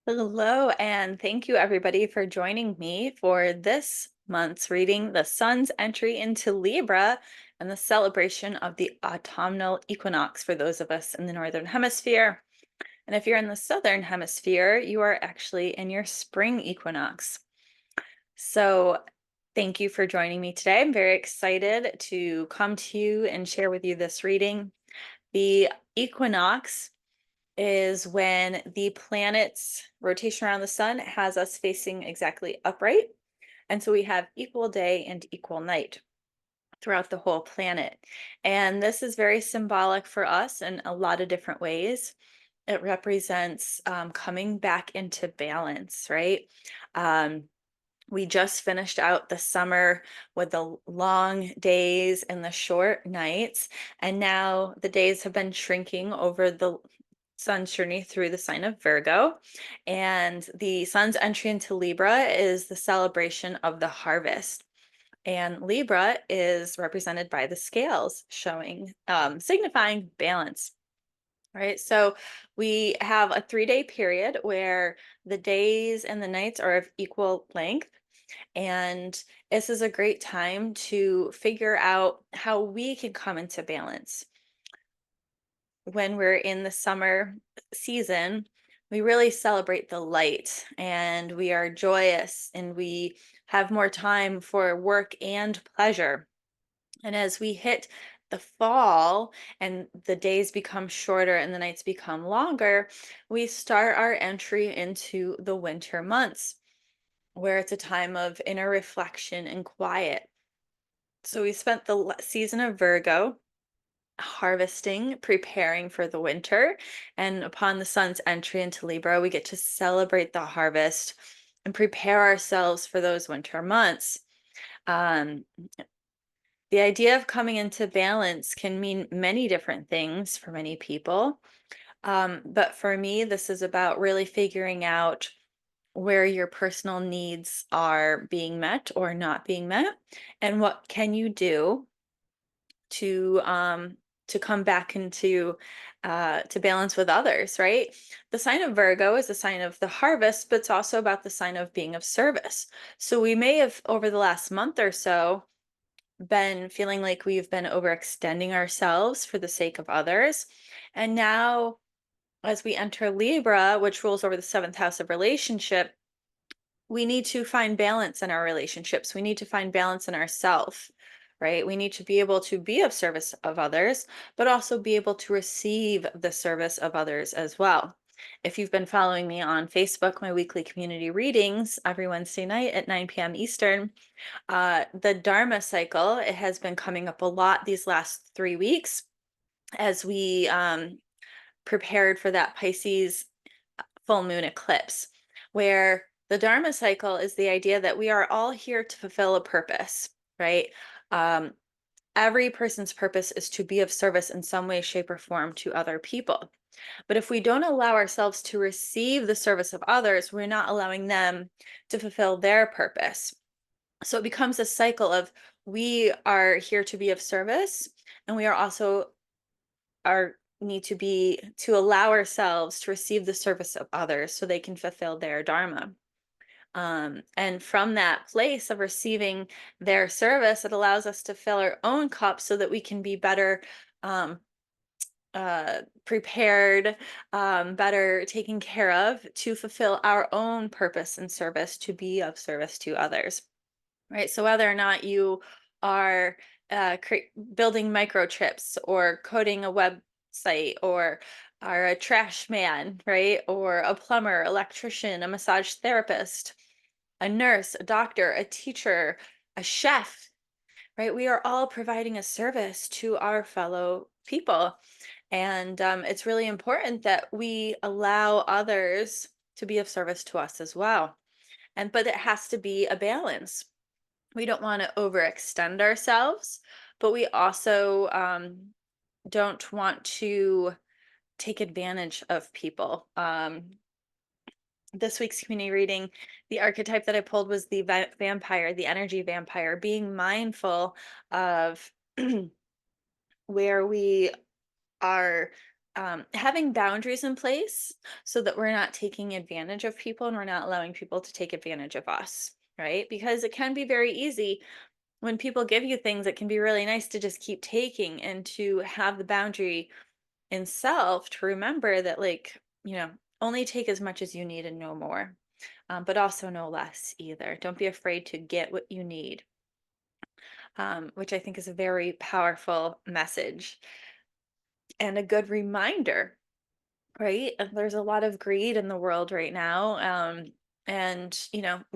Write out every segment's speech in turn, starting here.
Hello, and thank you everybody for joining me for this month's reading, the sun's entry into Libra and the celebration of the autumnal equinox for those of us in the Northern Hemisphere. And if you're in the Southern Hemisphere, you are actually in your spring equinox. So thank you for joining me today. I'm very excited to come to you and share with you this reading. The equinox is when the planet's rotation around the sun has us facing exactly upright. And so we have equal day and equal night throughout the whole planet. And this is very symbolic for us in a lot of different ways. It represents coming back into balance, right? Um, we just finished out the summer with the long days and the short nights. And now the days have been shrinking over the sun's journey through the sign of Virgo. And the sun's entry into Libra is the celebration of the harvest. And Libra is represented by the scales showing, signifying balance. Right. So we have a 3 day period where the days and the nights are of equal length. And this is a great time to figure out how we can come into balance. When we're in the summer season, we really celebrate the light and we are joyous and we have more time for work and pleasure. And as we hit the fall and the days become shorter and the nights become longer, we start our entry into the winter months, where it's a time of inner reflection and quiet. So we spent the season of Virgo harvesting, preparing for the winter. And upon the sun's entry into Libra, we get to celebrate the harvest and prepare ourselves for those winter months. Um, the idea of coming into balance can mean many different things for many people. But for me, this is about really figuring out where your personal needs are being met or not being met, and what can you do to come back into to balance with others, right? The sign of Virgo is the sign of the harvest, but it's also about the sign of being of service. So we may have over the last month or so been feeling like we've been overextending ourselves for the sake of others. And now as we enter Libra, which rules over the seventh house of relationship, we need to find balance in our relationships. We need to find balance in ourselves, right? We need to be able to be of service of others, but also be able to receive the service of others as well. If you've been following me on Facebook, my weekly community readings every Wednesday night at 9 p.m. Eastern, the Dharma cycle, it has been coming up a lot these last 3 weeks as we prepared for that Pisces full moon eclipse, where the Dharma cycle is the idea that we are all here to fulfill a purpose, right? Um, every person's purpose is to be of service in some way, shape, or form to other people. But if we don't allow ourselves to receive the service of others, we're not allowing them to fulfill their purpose. So it becomes a cycle of we are here to be of service, and we are also are need to be to allow ourselves to receive the service of others so they can fulfill their dharma. And from that place of receiving their service, it allows us to fill our own cup so that we can be better um, prepared, better taken care of to fulfill our own purpose and service to be of service to others. Right. So whether or not you are building microchips or coding a website or are a trash man, right? Or a plumber, electrician, a massage therapist, a nurse, a doctor, a teacher, a chef, right? We are all providing a service to our fellow people. And it's really important that we allow others to be of service to us as well. But it has to be a balance. We don't want to overextend ourselves, but we also don't want to take advantage of people. This week's community reading, the archetype that I pulled was the vampire, the energy vampire, being mindful of where we are having boundaries in place so that we're not taking advantage of people and we're not allowing people to take advantage of us, right? Because it can be very easy when people give you things, it can be really nice to just keep taking and to have the boundary in self to remember that, like, only take as much as you need and no more, but also no less either. Don't be afraid to get what you need, which I think is a very powerful message and a good reminder. Right? There's a lot of greed in the world right now. And,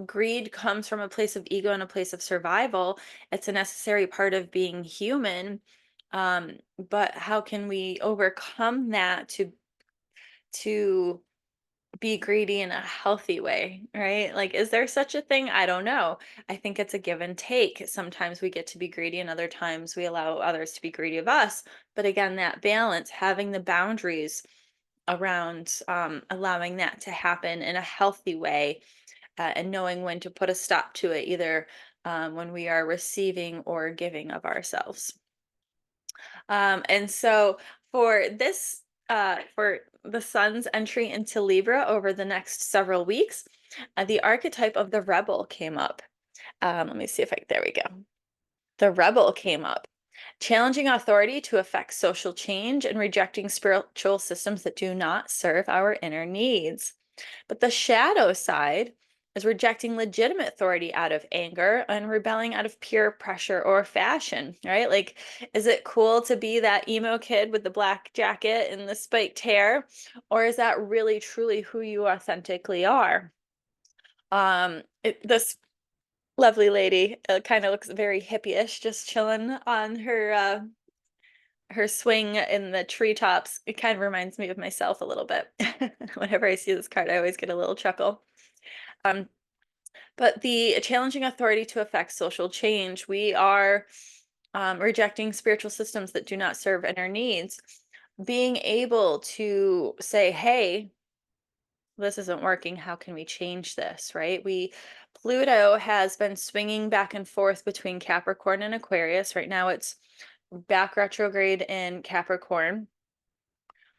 greed comes from a place of ego and a place of survival. It's a necessary part of being human. But how can we overcome that to be greedy in a healthy way, right? Like, is there such a thing? I don't know. I think it's a give and take. Sometimes we get to be greedy, and other times we allow others to be greedy of us. But again, that balance, having the boundaries around allowing that to happen in a healthy way, and knowing when to put a stop to it, either when we are receiving or giving of ourselves. And so for this, for the sun's entry into Libra over the next several weeks, the archetype of the rebel came up. Let me see if there we go. The rebel came up, challenging authority to affect social change and rejecting spiritual systems that do not serve our inner needs. But the shadow side is rejecting legitimate authority out of anger and rebelling out of pure pressure or fashion, right? Like, is it cool to be that emo kid with the black jacket and the spiked hair? Or is that really truly who you authentically are? This lovely lady kind of looks very hippie-ish, just chilling on her swing in the treetops. It kind of reminds me of myself a little bit. Whenever I see this card, I always get a little chuckle. Um, but the challenging authority to affect social change, we are rejecting spiritual systems that do not serve inner needs. Being able to say, hey, this isn't working. How can we change this? Right? Pluto has been swinging back and forth between Capricorn and Aquarius. Right now, it's back retrograde in Capricorn,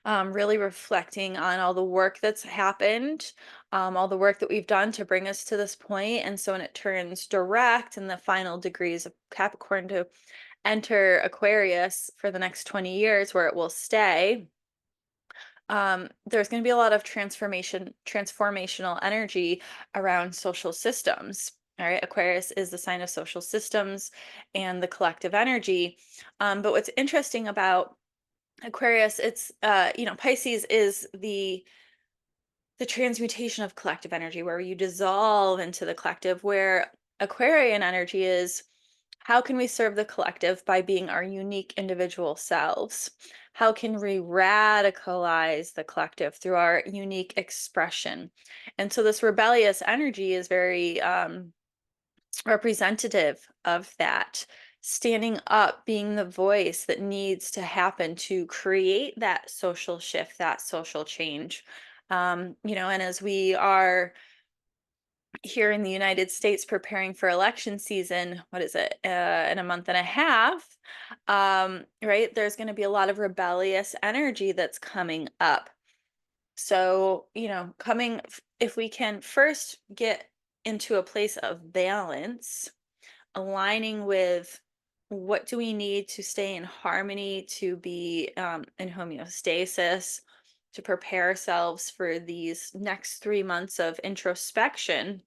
really reflecting on all the work that's happened, all the work that we've done to bring us to this point. And so when it turns direct in the final degrees of Capricorn to enter Aquarius for the next 20 years, where it will stay, there's going to be a lot of transformational energy around social systems. All right, Aquarius is the sign of social systems and the collective energy. But what's interesting about Aquarius, it's Pisces is the transmutation of collective energy, where you dissolve into the collective, where Aquarian energy is, how can we serve the collective by being our unique individual selves? How can we radicalize the collective through our unique expression? And so this rebellious energy is very representative of that, standing up, being the voice that needs to happen to create that social shift, that social change. And as we are here in the United States preparing for election season, what is it, in a month and a half, right? There's going to be a lot of rebellious energy that's coming up. So, if we can first get into a place of balance, aligning with what do we need to stay in harmony, to be in homeostasis, to prepare ourselves for these next 3 months of introspection.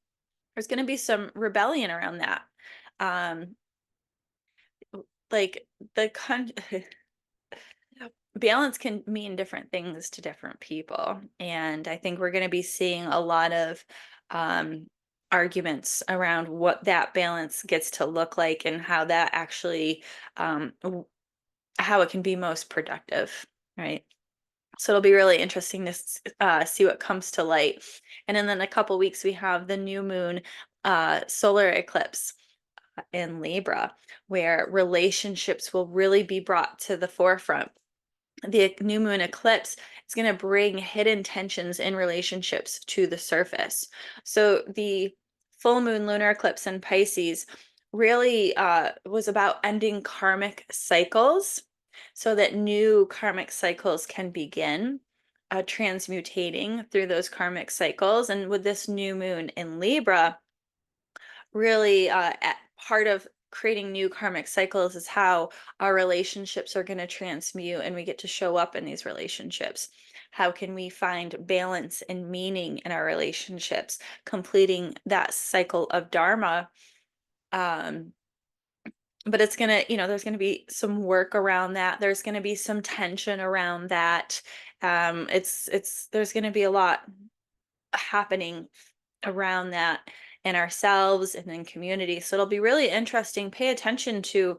There's going to be some rebellion around that. Um, like the balance can mean different things to different people. And I think we're going to be seeing a lot of um, arguments around what that balance gets to look like and how that actually, how it can be most productive, right? So it'll be really interesting to see what comes to light. And then in a couple weeks, we have the new moon solar eclipse in Libra, where relationships will really be brought to the forefront. The new moon eclipse is going to bring hidden tensions in relationships to the surface. So the full moon lunar eclipse in Pisces really was about ending karmic cycles so that new karmic cycles can begin, transmutating through those karmic cycles. And with this new moon in Libra, really part of creating new karmic cycles is how our relationships are going to transmute and we get to show up in these relationships. How can we find balance and meaning in our relationships, completing that cycle of dharma? Um, but it's gonna, there's gonna be some work around that. There's gonna be some tension around that. There's gonna be a lot happening around that in ourselves and in community. So it'll be really interesting. Pay attention to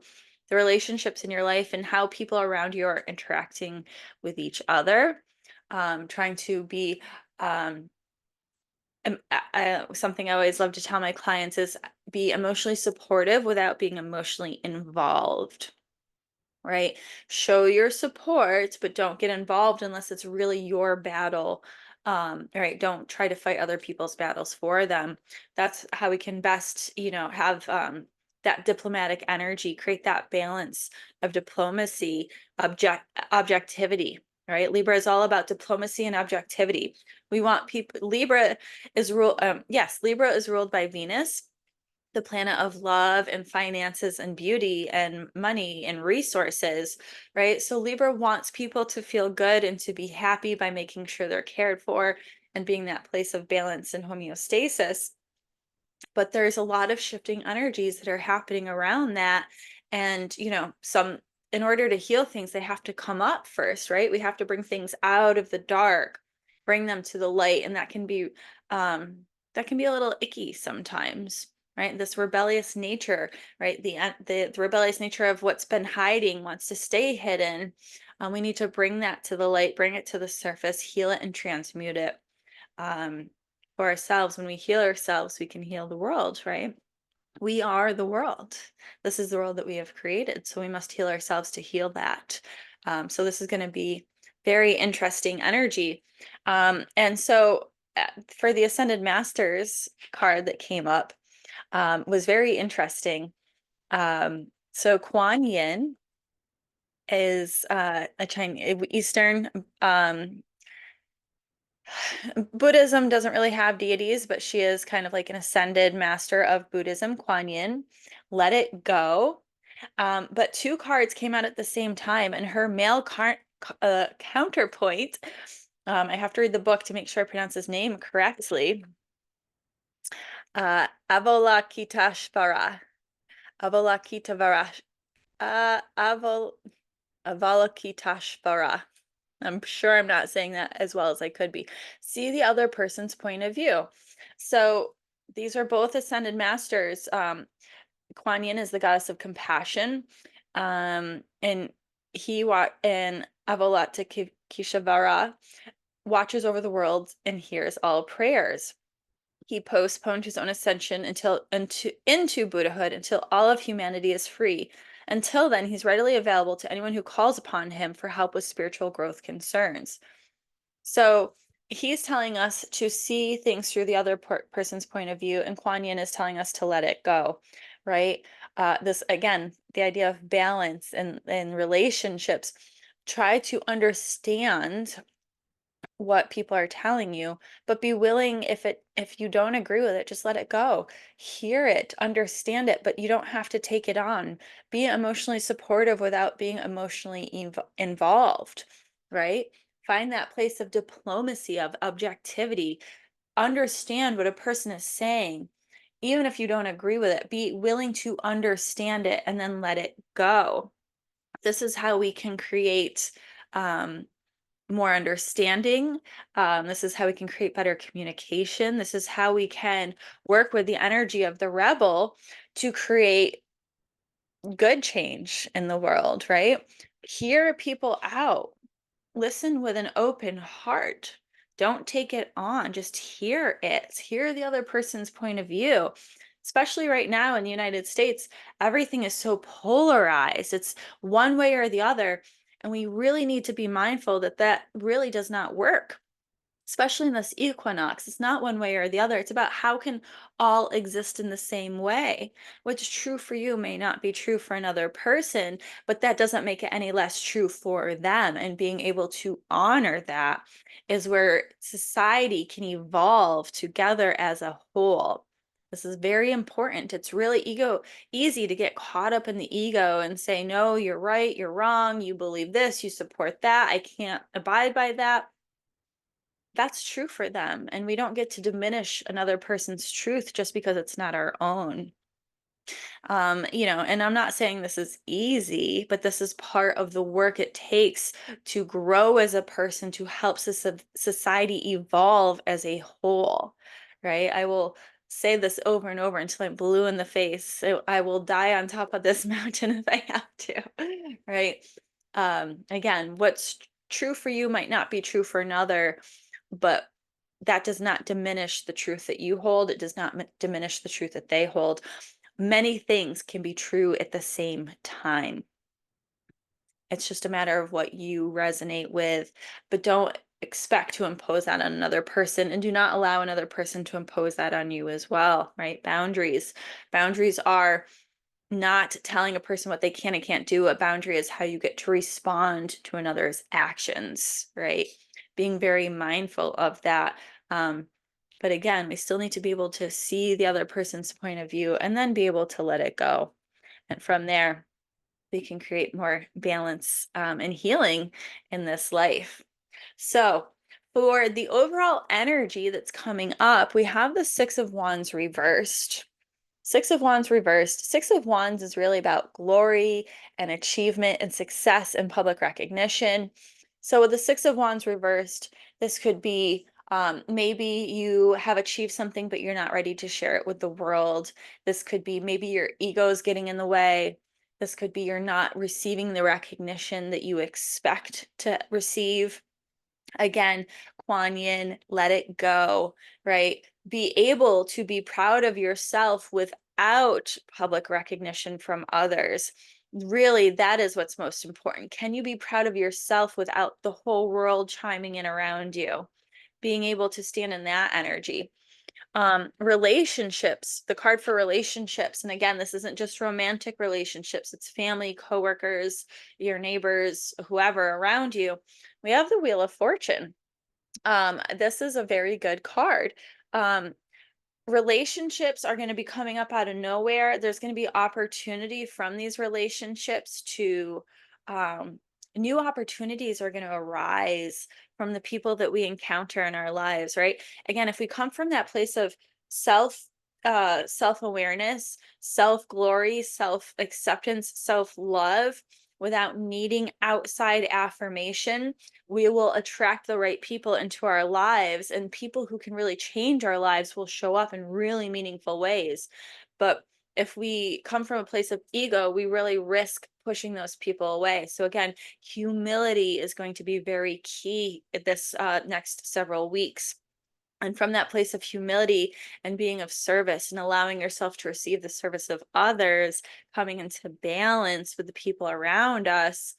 the relationships in your life and how people around you are interacting with each other. Trying to be something I always love to tell my clients is be emotionally supportive without being emotionally involved. Right? Show your support, but don't get involved unless it's really your battle. Right? Don't try to fight other people's battles for them. That's how we can best, have that diplomatic energy, create that balance of diplomacy, objectivity. Right? Libra is all about diplomacy and objectivity. We want people. Libra is ruled by Venus, the planet of love and finances and beauty and money and resources, right? So Libra wants people to feel good and to be happy by making sure they're cared for and being that place of balance and homeostasis. But there's a lot of shifting energies that are happening around that. And, in order to heal things, they have to come up first, right? We have to bring things out of the dark, bring them to the light. And that can be a little icky sometimes, right? This rebellious nature, right? The rebellious nature of what's been hiding wants to stay hidden. We need to bring that to the light, bring it to the surface, heal it and transmute it. Um, for ourselves. When we heal ourselves, we can heal the world, right? We are the world. This is the world that we have created. So we must heal ourselves to heal that. So this is going to be very interesting energy. And so for the Ascended Masters card that came up, was very interesting. So Kuan Yin is a Chinese Eastern Buddhism doesn't really have deities, but she is kind of like an ascended master of Buddhism, Kuan Yin. Let it go. But two cards came out at the same time, and her male counterpoint, I have to read the book to make sure I pronounce his name correctly. Avalokiteshvara. Avalokiteshvara. Avalokiteshvara. I'm sure I'm not saying that as well as I could be. See the other person's point of view. So these are both ascended masters. Kuan Yin is the goddess of compassion. And Avalokiteshvara watches over the world and hears all prayers. He postponed his own ascension into Buddhahood until all of humanity is free. Until then, he's readily available to anyone who calls upon him for help with spiritual growth concerns. So he's telling us to see things through the other person's point of view, and Kuan Yin is telling us to let it go, right? This again, the idea of balance and relationships. Try to understand what people are telling you, but be willing, if you don't agree with it, just let it go. Hear it, understand it, but you don't have to take it on. Be emotionally supportive without being emotionally involved, right? Find that place of diplomacy, of objectivity. Understand what a person is saying. Even if you don't agree with it, be willing to understand it and then let it go. This is how we can create more understanding. This is how we can create better communication. This is how we can work with the energy of the rebel to create good change in the world, right? Hear people out. Listen with an open heart. Don't take it on, just hear it. Hear the other person's point of view. Especially right now in the United States, everything is so polarized. It's one way or the other. And we really need to be mindful that that really does not work. especially in this equinox. It's not one way or the other. It's about how can all exist in the same way. What's true for you may not be true for another person, but that doesn't make it any less true for them. And being able to honor that is where society can evolve together as a whole. This is very important. It's really easy to get caught up in the ego and say, no, you're right, you're wrong, you believe this, you support that, I can't abide by that. That's true for them, and we don't get to diminish another person's truth just because it's not our own. And I'm not saying this is easy, but this is part of the work it takes to grow as a person, to help society evolve as a whole, right? I will say this over and over until I'm blue in the face. So I will die on top of this mountain if I have to, right? Again, what's true for you might not be true for another, but that does not diminish the truth that you hold. It does not diminish the truth that they hold. Many things can be true at the same time. It's just a matter of what you resonate with, but don't expect to impose that on another person, and do not allow another person to impose that on you as well, right? Boundaries. Boundaries are not telling a person what they can and can't do. A boundary is how you get to respond to another's actions, right? Being very mindful of that. But again, we still need to be able to see the other person's point of view and then be able to let it go. And from there, we can create more balance and healing in this life. So, for the overall energy that's coming up, we have the Six of Wands reversed. Six of Wands reversed. Six of Wands is really about glory and achievement and success and public recognition. So, with the Six of Wands reversed, this could be maybe you have achieved something, but you're not ready to share it with the world. This could be maybe your ego is getting in the way. This could be you're not receiving the recognition that you expect to receive. Again, Kuan Yin, let it go, right? Be able to be proud of yourself without public recognition from others. Really, that is what's most important. Can you be proud of yourself without the whole world chiming in around you? Being able to stand in that energy. Relationships, the card for relationships. And again, this isn't just romantic relationships, it's family, coworkers, your neighbors, whoever around you. We have the Wheel of Fortune. This is a very good card. Um, Relationships are going to be coming up out of nowhere. There's going to be opportunity from these relationships to um, new opportunities are going to arise from the people that we encounter in our lives, right? Again, if we come from that place of self self-awareness, self-glory, self-acceptance, self-love, without needing outside affirmation, we will attract the right people into our lives, and people who can really change our lives will show up in really meaningful ways. But if we come from a place of ego, we really risk pushing those people away. So again, humility is going to be very key at this next several weeks. And from that place of humility and being of service and allowing yourself to receive the service of others, coming into balance with the people around us,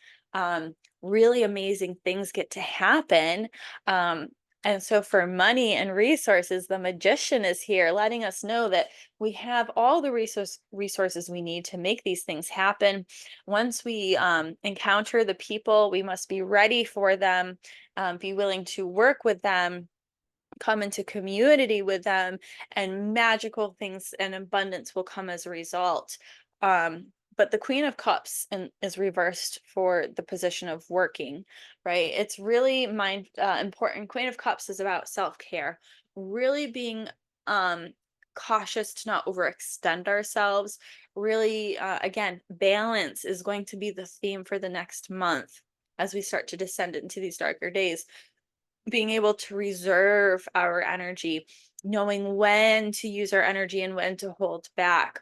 really amazing things get to happen. Um, and so, for money and resources, the magician is here letting us know that we have all the resources we need to make these things happen. Once we encounter the people, we must be ready for them, be willing to work with them, come into community with them, and magical things and abundance will come as a result. But the Queen of Cups is reversed for the position of working, right? It's really important. Queen of Cups is about self-care, really being cautious to not overextend ourselves. Really, again, balance is going to be the theme for the next month as we start to descend into these darker days. Being able to reserve our energy, knowing when to use our energy and when to hold back.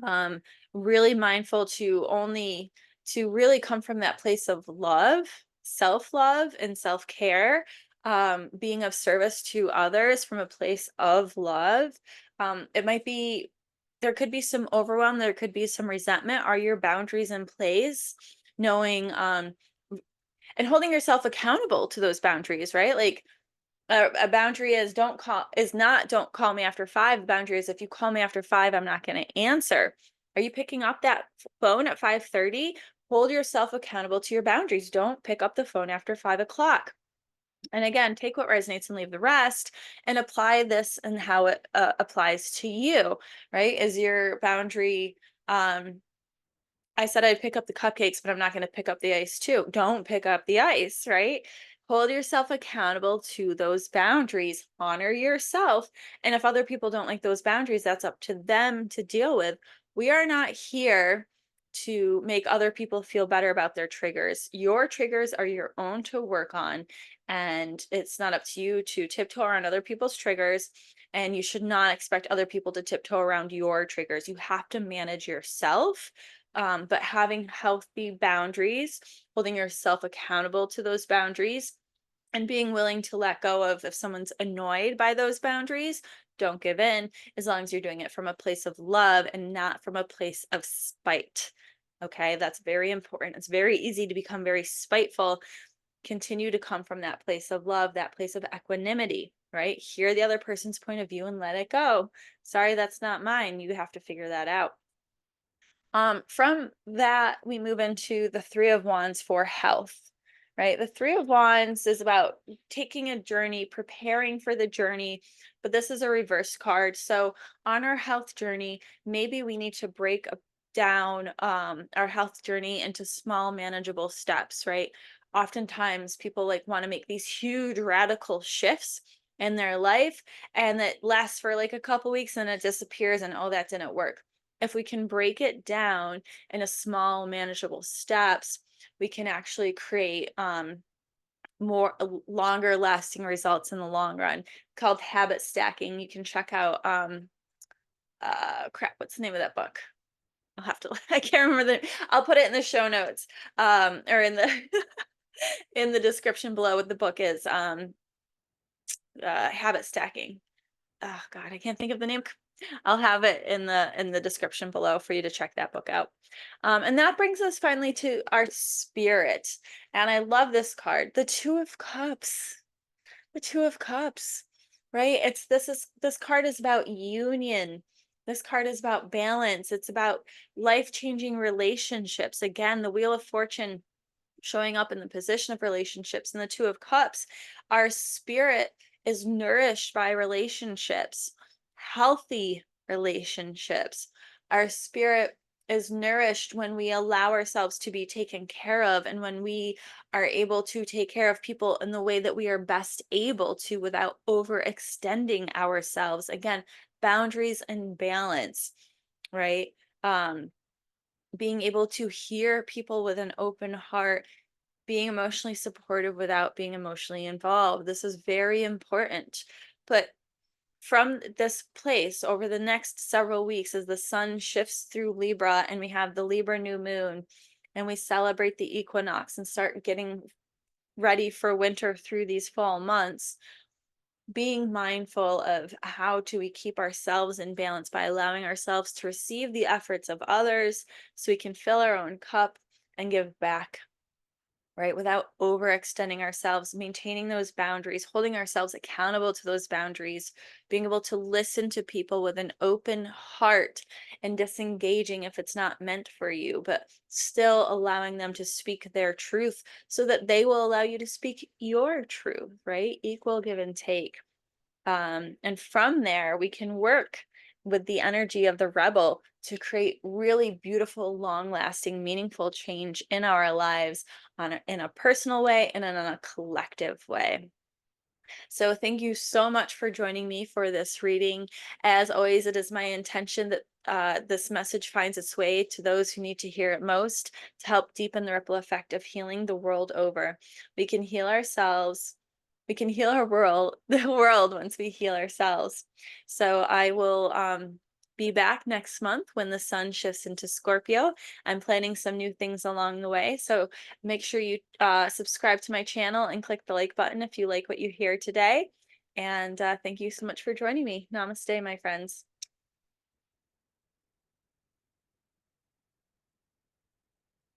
Um, Really mindful to really come from that place of love, self-love and self-care, being of service to others from a place of love. It might be there could be some overwhelm, there could be some resentment. Are your boundaries in place? Knowing and holding yourself accountable to those boundaries, right? Like, A boundary is not don't call me after 5. The boundary is if you call me after 5, I'm not going to answer. Are you picking up that phone at 5:30? Hold yourself accountable to your boundaries. Don't pick up the phone after 5 o'clock. And again, take what resonates and leave the rest, and apply this and how it applies to you, right? Is your boundary, um, I said I'd pick up the cupcakes, but I'm not going to pick up the ice too. Don't pick up the ice, right? Hold yourself accountable to those boundaries. Honor yourself. And if other people don't like those boundaries, that's up to them to deal with. We are not here to make other people feel better about their triggers. Your triggers are your own to work on. And it's not up to you to tiptoe around other people's triggers. And you should not expect other people to tiptoe around your triggers. You have to manage yourself, but having healthy boundaries, holding yourself accountable to those boundaries, and being willing to let go of if someone's annoyed by those boundaries, don't give in, as long as you're doing it from a place of love and not from a place of spite. Okay, that's very important. It's very easy to become very spiteful. Continue to come from that place of love, that place of equanimity, right? Hear the other person's point of view and let it go. Sorry, that's not mine. You have to figure that out. From that, we move into the Three of Wands for health, right? The Three of Wands is about taking a journey, preparing for the journey, but this is a reverse card. So on our health journey, maybe we need to break down our health journey into small, manageable steps, right? Oftentimes, people like want to make these huge, radical shifts in their life, and that lasts for like a couple weeks and it disappears, and oh, that didn't work. If we can break it down into small manageable steps, we can actually create more longer lasting results in the long run, called habit stacking. You can check out crap, what's the name of that book? I'll have to I can't remember I'll put it in the show notes, or in the in the description below what the book is. Habit stacking. Oh God, I can't think of the name. I'll have it in the description below for you to check that book out. And that brings us finally to our spirit. And I love this card, the Two of Cups. The Two of Cups, right? This card is about union. This card is about balance. It's about life-changing relationships. Again, the Wheel of Fortune showing up in the position of relationships, and the Two of Cups. Our spirit is nourished by relationships, healthy relationships. Our spirit is nourished when we allow ourselves to be taken care of, and when we are able to take care of people in the way that we are best able to without overextending ourselves. Again, boundaries and balance, right? um being able to hear people with an open heart, being emotionally supportive without being emotionally involved. This is very important. But from this place over the next several weeks, as the sun shifts through Libra and we have the Libra new moon, and we celebrate the equinox and start getting ready for winter through these fall months, being mindful of how do we keep ourselves in balance by allowing ourselves to receive the efforts of others so we can fill our own cup and give back, right? Without overextending ourselves, maintaining those boundaries, holding ourselves accountable to those boundaries, being able to listen to people with an open heart and disengaging if it's not meant for you, but still allowing them to speak their truth so that they will allow you to speak your truth, right? Equal give and take. And from there, we can work with the energy of the rebel to create really beautiful, long lasting, meaningful change in our lives in a personal way and in a collective way. So, thank you so much for joining me for this reading. As always, it is my intention that this message finds its way to those who need to hear it most, to help deepen the ripple effect of healing the world over. We can heal ourselves. We can heal our world, the world, once we heal ourselves. So I will be back next month when the sun shifts into Scorpio. I'm planning some new things along the way. So make sure you subscribe to my channel and click the like button if you like what you hear today. And thank you so much for joining me. Namaste, my friends.